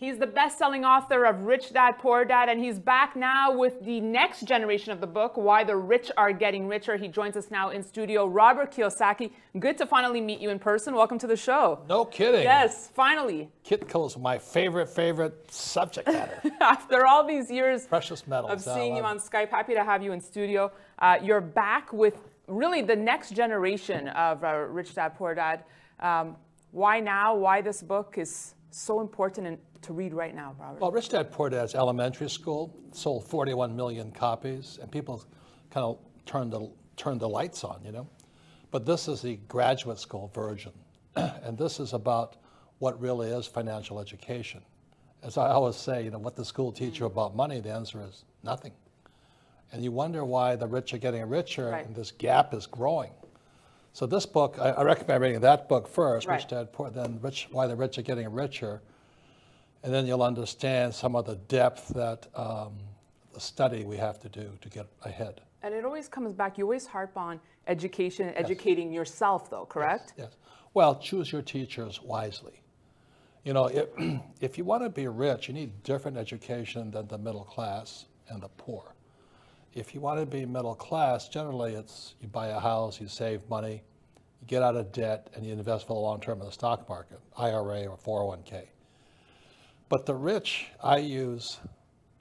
He's the best-selling author of Rich Dad, Poor Dad, and he's back now with the next generation of the book, Why the Rich Are Getting Richer. He joins us now in studio. Robert Kiyosaki, good to finally meet you in person. Welcome to the show. No kidding. Yes, finally. Kitco is my favorite subject matter. After all these years Precious metals. of seeing you on Skype, happy to have you in studio. You're back with really the next generation of Rich Dad, Poor Dad. Why now? Why this book is so important to read right now, Robert? Well, Rich Dad, Poor Dad's elementary school sold 41 million copies, and people kind of turned the lights on, you know. But this is the graduate school version, and this is about what really is financial education. As I always say, you know, what the school teach you about money, the answer is nothing. And you wonder why the rich are getting richer, Right. and this gap is growing. So this book, I recommend reading that book first, Right. Rich Dad, Poor, then Why the Rich Are Getting Richer. And then you'll understand some of the depth that the study we have to do to get ahead. And it always comes back, you always harp on education, educating yourself though, correct? Yes. Well, choose your teachers wisely. You know, if you want to be rich, you need different education than the middle class and the poor. If you want to be middle class, generally it's you buy a house, you save money, you get out of debt, and you invest for the long term in the stock market, IRA or 401k. But the rich, I use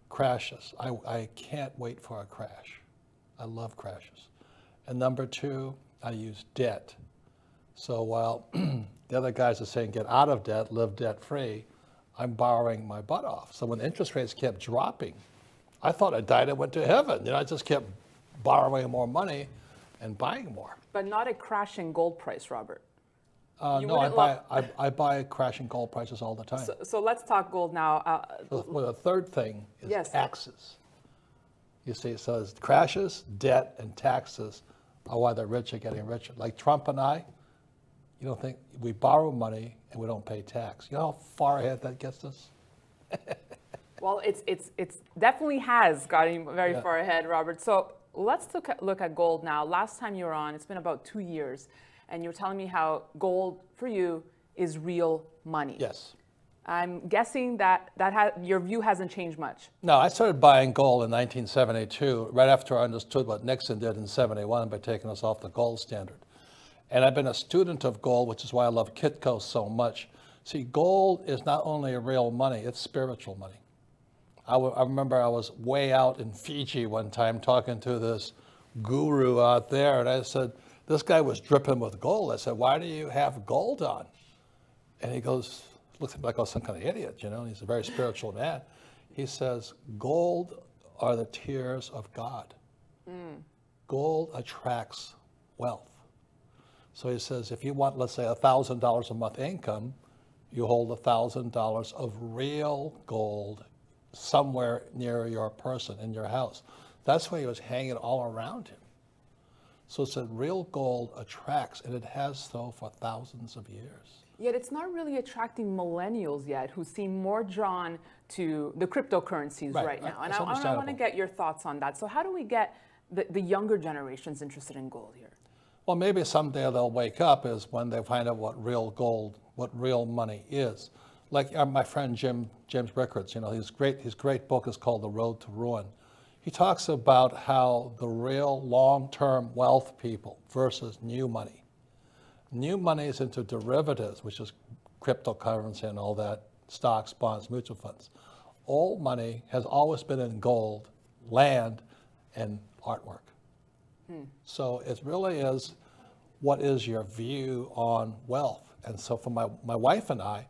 crashes. I can't wait for a crash. I love crashes. And number two, I use debt. So while the other guys are saying get out of debt, live debt free, I'm borrowing my butt off. So when interest rates kept dropping, I thought I died and went to heaven. You know, I just kept borrowing more money and buying more. But not a crashing gold price, Robert. No, I buy crashing gold prices all the time. So let's talk gold now. Well, the third thing is Yes. taxes. You see, so it's crashes, debt, and taxes are why the rich are getting richer. Like Trump and I, you don't think we borrow money and we don't pay tax. You know how far ahead that gets us? Well, it's definitely has gotten very far ahead, Robert. So let's look at gold now. Last time you were on, it's been about 2 years, and you were telling me how gold for you is real money. Yes. I'm guessing that your view hasn't changed much. No, I started buying gold in 1972, right after I understood what Nixon did in 71 by taking us off the gold standard. And I've been a student of gold, which is why I love Kitco so much. See, gold is not only real money, it's spiritual money. I remember I was way out in Fiji one time talking to this guru out there, and I said, this guy was dripping with gold. I said, why do you have gold on? And he goes, looks at me like I was some kind of idiot, you know, he's a very spiritual man. He says, gold are the tears of God. Gold attracts wealth. So he says, if you want, let's say, $1,000 a month income, you hold $1,000 of real gold somewhere near your person, in your house. That's why he was hanging all around him. So it's that real gold attracts, and it has so for thousands of years. Yet it's not really attracting millennials yet, who seem more drawn to the cryptocurrencies right now. And I want to get your thoughts on that. So how do we get the younger generations interested in gold here? Well, maybe someday they'll wake up is when they find out what real gold, what real money is. Like my friend James Rickards, you know, his great book is called The Road to Ruin. He talks about how the real long-term wealth people versus new money. New money is into derivatives, which is cryptocurrency and all that, stocks, bonds, mutual funds. Old money has always been in gold, land, and artwork. So it really is, what is your view on wealth? And so for my wife and I,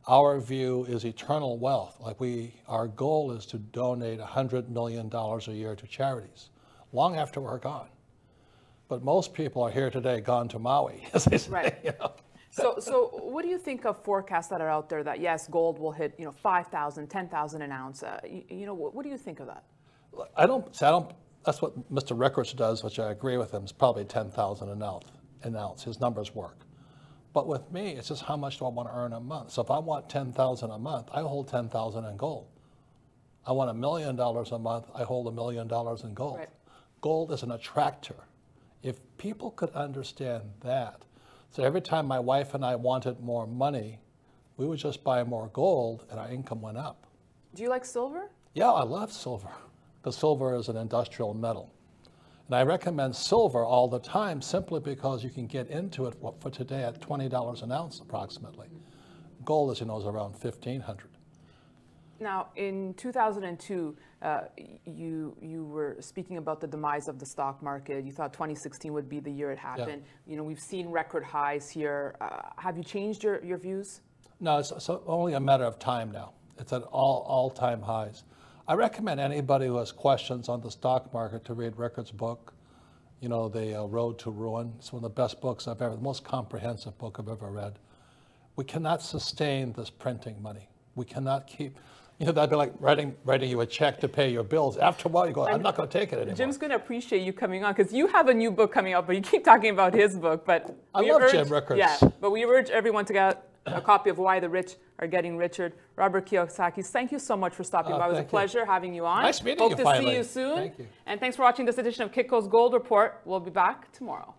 our view is eternal wealth. Like our goal is to donate $100 million a year to charities, long after we're gone. But most people are here today, gone to Maui, as they say. Right. You know? So what do you think of forecasts that are out there that yes, gold will hit 5,000, 10,000 an ounce? What do you think of that? I don't. That's what Mr. Rickards does, which I agree with him. It's probably 10,000 an ounce. His numbers work. But with me, it's just how much do I want to earn a month? So if I want 10,000 a month, I hold 10,000 in gold. I want $1 million a month, I hold $1 million in gold. Right. Gold is an attractor. If people could understand that, so every time my wife and I wanted more money, We would just buy more gold and our income went up. Do you like silver? Yeah, I love silver because silver is an industrial metal. And I recommend silver all the time simply because you can get into it for today at $20 an ounce approximately. Gold, as you know, is around $1,500. Now, in 2002, you were speaking about the demise of the stock market. You thought 2016 would be the year it happened. Yeah. You know, we've seen record highs here. Have you changed your views? No, it's only a matter of time now. It's at all-time highs. I recommend anybody who has questions on the stock market to read Rickard's book, you know, The Road to Ruin. It's one of the best books I've ever, the most comprehensive book I've ever read. We cannot sustain this printing money. We cannot keep, you know, that'd be like writing you a check to pay your bills. After a while, you go, I'm not going to take it anymore. Jim's going to appreciate you coming on because you have a new book coming out, but you keep talking about his book. But I love Jim Rickards. Yeah, but we urge everyone to get a copy of Why the Rich Are Getting Richer. Robert Kiyosaki, thank you so much for stopping by. It was a pleasure having you on. Nice meeting you finally. Hope to see you soon. Thank you. And thanks for watching this edition of Kitco's Gold Report. We'll be back tomorrow.